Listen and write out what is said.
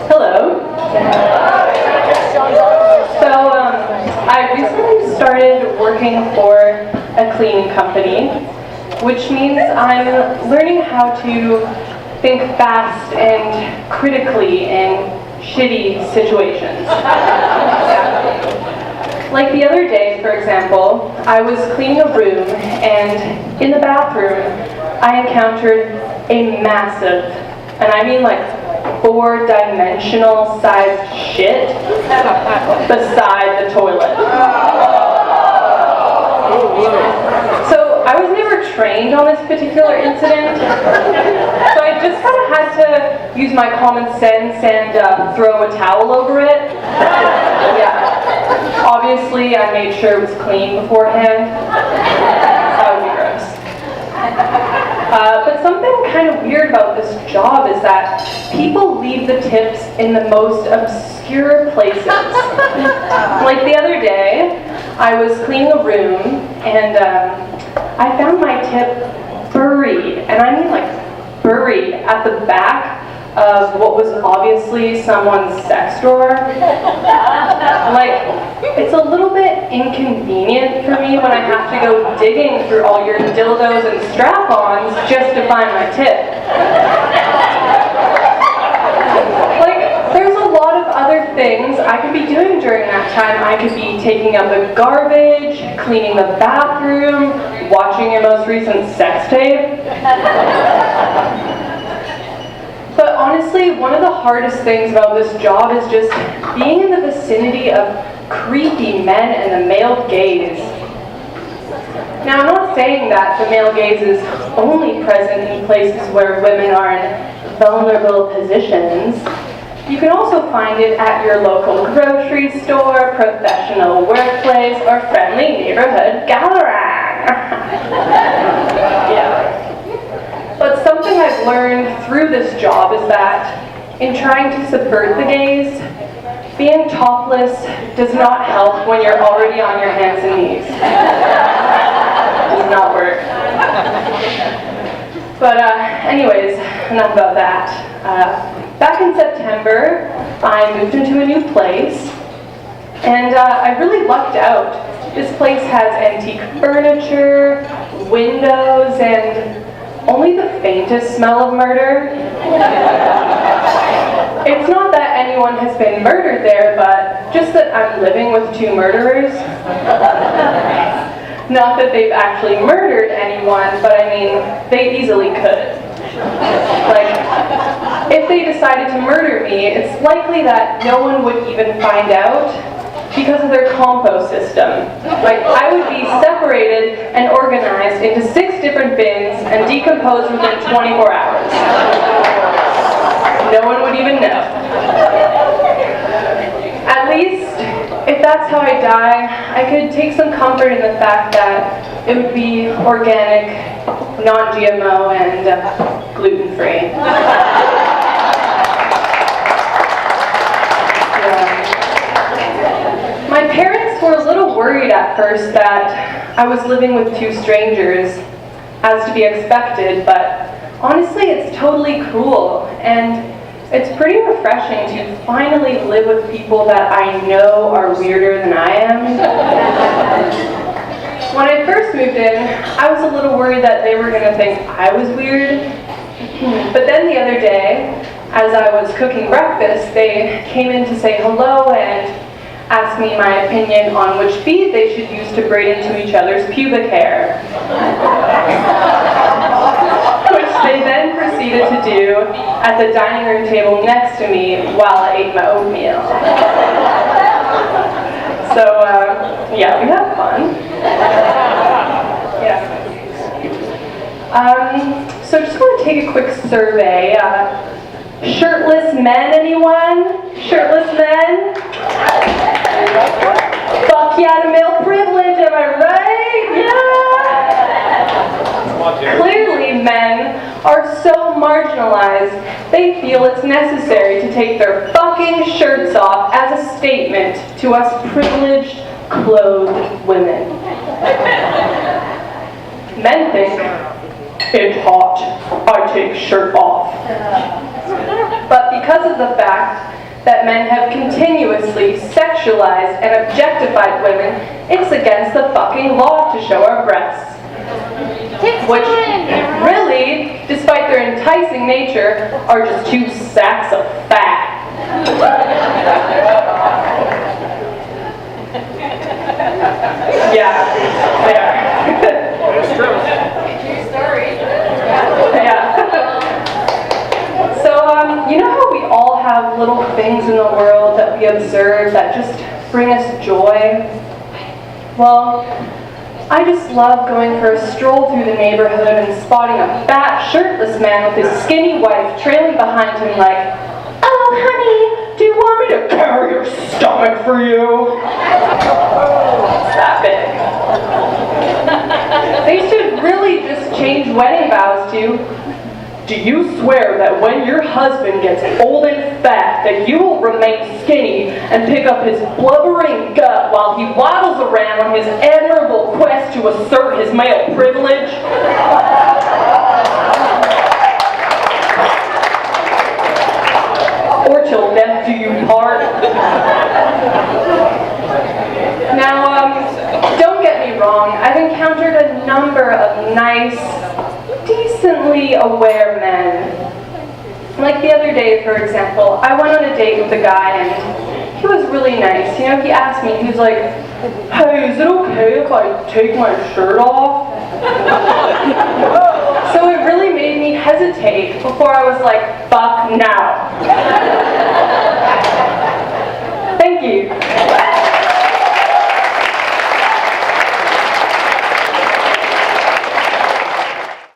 Hello. I recently started working for a cleaning company, which means I'm learning how to think fast and critically in shitty situations. Like the other day, for example, I was cleaning a room, and in the bathroom, I encountered a massive, and I mean like 4-dimensional sized shit beside the toilet. So I was never trained on this particular incident, so I just kind of had to use my common sense and throw a towel over it. Yeah. Obviously, I made sure it was clean beforehand. That would be gross. But something kind of weird about this job is that people leave the tips in the most obscure places. Like the other day, I was cleaning a room and I found my tip buried, and I mean like buried at the back of what was obviously someone's sex drawer. Like, it's a little bit inconvenient for me when I have to go digging through all your dildos and strap-ons just to find my tip. Like, there's a lot of other things I could be doing during that time. I could be taking out the garbage, cleaning the bathroom, watching your most recent sex tape. But honestly, one of the hardest things about this job is just being in the vicinity of creepy men and the male gaze. Now, I'm not saying that the male gaze is only present in places where women are in vulnerable positions. You can also find it at your local grocery store, professional workplace, or friendly neighborhood gathering. Yeah. But something I've learned through this job is that in trying to subvert the gaze, being topless does not help when you're already on your hands and knees. It does not work. But anyways, enough about that. Back in September, I moved into a new place, and I really lucked out. This place has antique furniture, windows, and only the faintest smell of murder. It's not that anyone has been murdered there, but just that I'm living with 2 murderers. Not that they've actually murdered anyone, but I mean, they easily could. Like, if they decided to murder me, it's likely that no one would even find out because of their compost system. Like, I would be separated and organized into 6 different bins and decomposed within 24 hours. No one would even know. At least, if that's how I die, I could take some comfort in the fact that it would be organic, non-GMO, and gluten-free. My parents were a little worried at first that I was living with 2 strangers, as to be expected, but honestly it's totally cool, and it's pretty refreshing to finally live with people that I know are weirder than I am. When I first moved in, I was a little worried that they were going to think I was weird, but then the other day, as I was cooking breakfast, they came in to say hello and asked me my opinion on which bead they should use to braid into each other's pubic hair. Which they then proceeded to do at the dining room table next to me while I ate my oatmeal. So, yeah, we had fun. Yeah. So just want to take a quick survey. Shirtless men, anyone? Shirtless men? Fuck yeah to male privilege, am I right? Yeah! Clearly, men are so marginalized, they feel it's necessary to take their fucking shirts off as a statement to us privileged, clothed women. Men think, it's hot, I take shirt off. But because of the fact that men have continuously sexualized and objectified women, it's against the fucking law to show our breasts. Which really, despite their enticing nature, are just 2 sacks of fat. Yeah, they are. It's true. True story. Yeah. So, you know how we all have little things in the world that we observe that just bring us joy? Well, I just love going for a stroll through the neighborhood and spotting a fat, shirtless man with his skinny wife trailing behind him like, "Oh, honey, do you want me to carry your stomach for you?" It's that big. They should really just change wedding vows to, "Do you swear that when your husband gets old and fat that you will remain skinny and pick up his blubbering gut while he waddles around on his admirable quest to assert his male privilege?" "Or till death do you part?" Now, don't get me wrong, I've encountered a number of nice, decently aware men. Like the other day, for example, I went on a date with a guy and he was really nice. You know, he asked me, he was like, "Hey, is it okay if I take my shirt off?" So it really made me hesitate before I was like, "Fuck no."